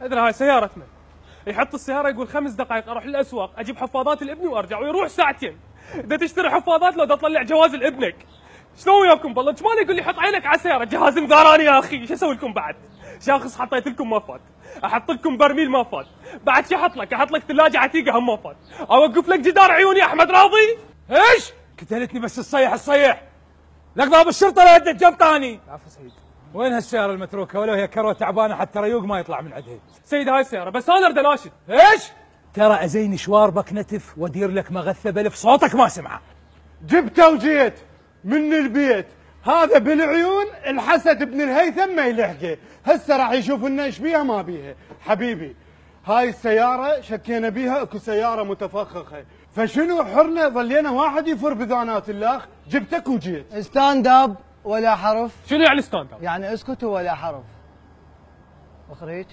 ادري هاي سيارة من يحط السيارة يقول 5 دقائق اروح للاسواق اجيب حفاضات لابني وارجع ويروح ساعتين. اذا تشتري حفاضات لو تطلع جواز لابنك. شلون وياكم بالله؟ انت مالي يقول لي حط عينك على السيارة جهاز انذاراني يا اخي. شو اسوي لكم بعد؟ شاخص حطيت لكم ما فات، احط لكم برميل ما فات، بعد شو احط لك؟ احط لك ثلاجة عتيقة هم ما فات، اوقف لك جدار عيوني احمد راضي؟ ايش؟ قتلتني بس الصيح لك ضابط الشرطه لا يدك جنب ثاني. عفوا سيد. وين هالسياره المتروكه ولو هي كروه تعبانه حتى ريوق ما يطلع من عندها. سيد هاي السيارة بس انا اريد اناشد. ايش؟ ترى ازين شواربك نتف وادير لك مغثه بلف صوتك ما سمعه. جبته وجيت من البيت، هذا بالعيون الحسد ابن الهيثم ما يلحقه، هسه راح يشوف لنا ايش بيها ما بيها. حبيبي هاي السيارة شكينا بيها اكو سيارة متفخخة، فشنو حرنا ظلينا واحد يفر بذانات الاخ، جبتك وجيت. ستاند اب ولا حرف؟ شنو يعني ستاند اب؟ يعني اسكتوا ولا حرف. اخرج.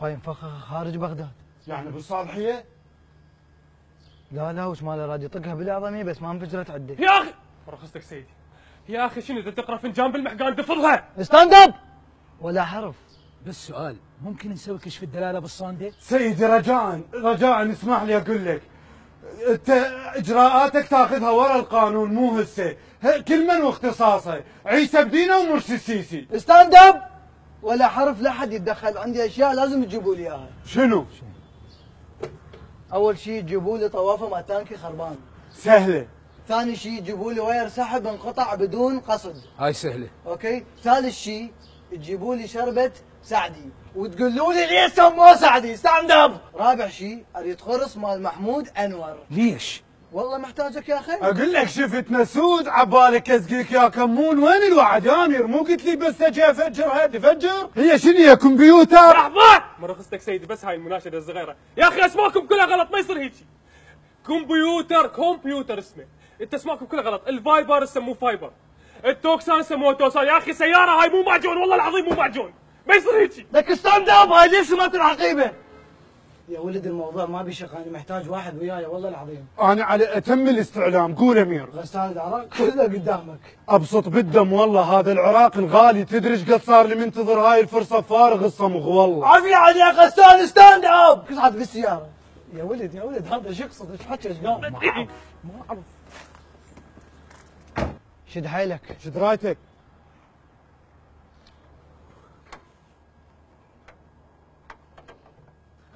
هاي مفخخة خارج بغداد. يعني بالصالحية؟ لا وش ماله راد يطقها بالاعظمية بس ما انفجرت عده. يا اخي رخصتك سيدي. يا اخي شنو اذا تقرا فنجان بالمحقان تفضها. ستاند اب ولا حرف. بس سؤال، ممكن نسوي كشف الدلاله بالصانده؟ سيدي رجاء اسمح لي اقول لك، انت اجراءاتك تاخذها ورا القانون مو هسه، كل من واختصاصه، عيسى بدينه ومرسي السيسي. ستاند اب ولا حرف، لا حد يتدخل، عندي اشياء لازم تجيبوا لي اياها. شنو؟ اول شيء تجيبوا لي طوافه مال تانكي خربان. سهله. ثاني شيء تجيبوا لي واير سحب انقطع بدون قصد. هاي سهله. اوكي. ثالث شيء تجيبوا لي شربة سعدي وتقولوا لي ليش سموه سعدي. ستاند اب. رابع شيء اريد خرص مال محمود انور. ليش؟ والله محتاجك يا اخي. اقول لك شفت مسود عبالك ازقيك يا كمون، وين الوعد يا امير؟ مو قلت لي بس اجي افجرها تفجر؟ هي شنو هي كمبيوتر؟ لحظة ما رخصتك سيدي بس هاي المناشدة الصغيرة. يا اخي اسماءكم كلها غلط ما يصير هيجي. كمبيوتر اسمه، انت اسماءكم كلها غلط. الفايبر سموه فايبر، التوكسان سموه توكسان. يا اخي سيارة هاي مو معجون والله العظيم مو معجون، ما يصير هيجي. لك ستاند اب. هاي ليش سمعت العقيبه؟ يا ولد الموضوع ما بيشق، انا محتاج واحد وياي والله العظيم. انا على اتم الاستعلام. قول امير. غسان العراق كله قدامك. ابسط بالدم والله، هذا العراق الغالي تدري ايش قد صار لي منتظر هاي الفرصه فارغ الصمغ والله. عافية عليك غسان. ستاند اب. قصعد بالسياره. يا ولد هذا ايش يقصد؟ ايش حكى؟ ايش قال؟ ما اعرف. شد حيلك. شد رايتك.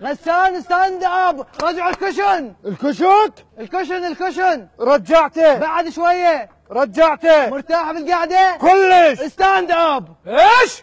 غسان ستاند اب. رجع الكشن. الكشن رجعته. بعد شويه. رجعته. مرتاح بالقعده كلش. ستاند اب. ايش؟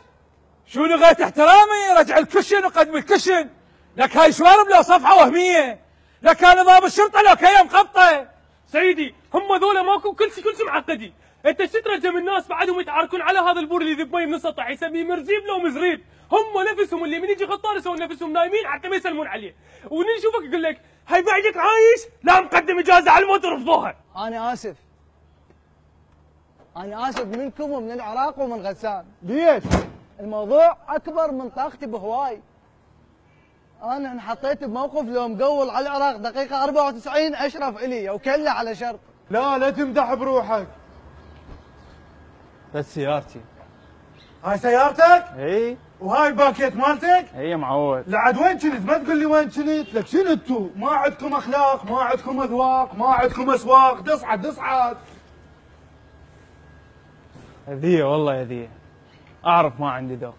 شو لغايه احترامي؟ رجع الكشن وقدم الكشن. لك هاي شوارب لو صفحه وهميه، لك انا ضابط الشرطه لو كيا مخبطه. سيدي هم ذولا ماكو كل شيء معقدين. انت ايش تترجم الناس بعدهم يتعاركون على هذا البور اللي ذب مي من السطح يسميه مرزيب لو مزريب. هم نفسهم اللي من يجي غطار يسوون نفسهم نايمين حتى ما يسلمون عليه، ونشوفك يقول لك هاي بعدك عايش لا مقدم اجازه على الموت رفضوها. انا اسف منكم ومن العراق ومن غسان. ليش؟ الموضوع اكبر من طاقتي بهواي. انا انحطيت بموقف لو مقول على العراق دقيقه 94 اشرف الي وكله على شرط. لا تمدح بروحك. بس سيارتي. هاي سيارتك؟ اي وهاي الباكيت مالتك؟ هي معود. لعد وين كنت؟ ما تقول لي وين كنت؟ لك شنو انتو؟ ما عندكم اخلاق، ما عندكم اذواق، ما عندكم اسواق، تصعد. هذية والله هذية. اعرف ما عندي ذوق.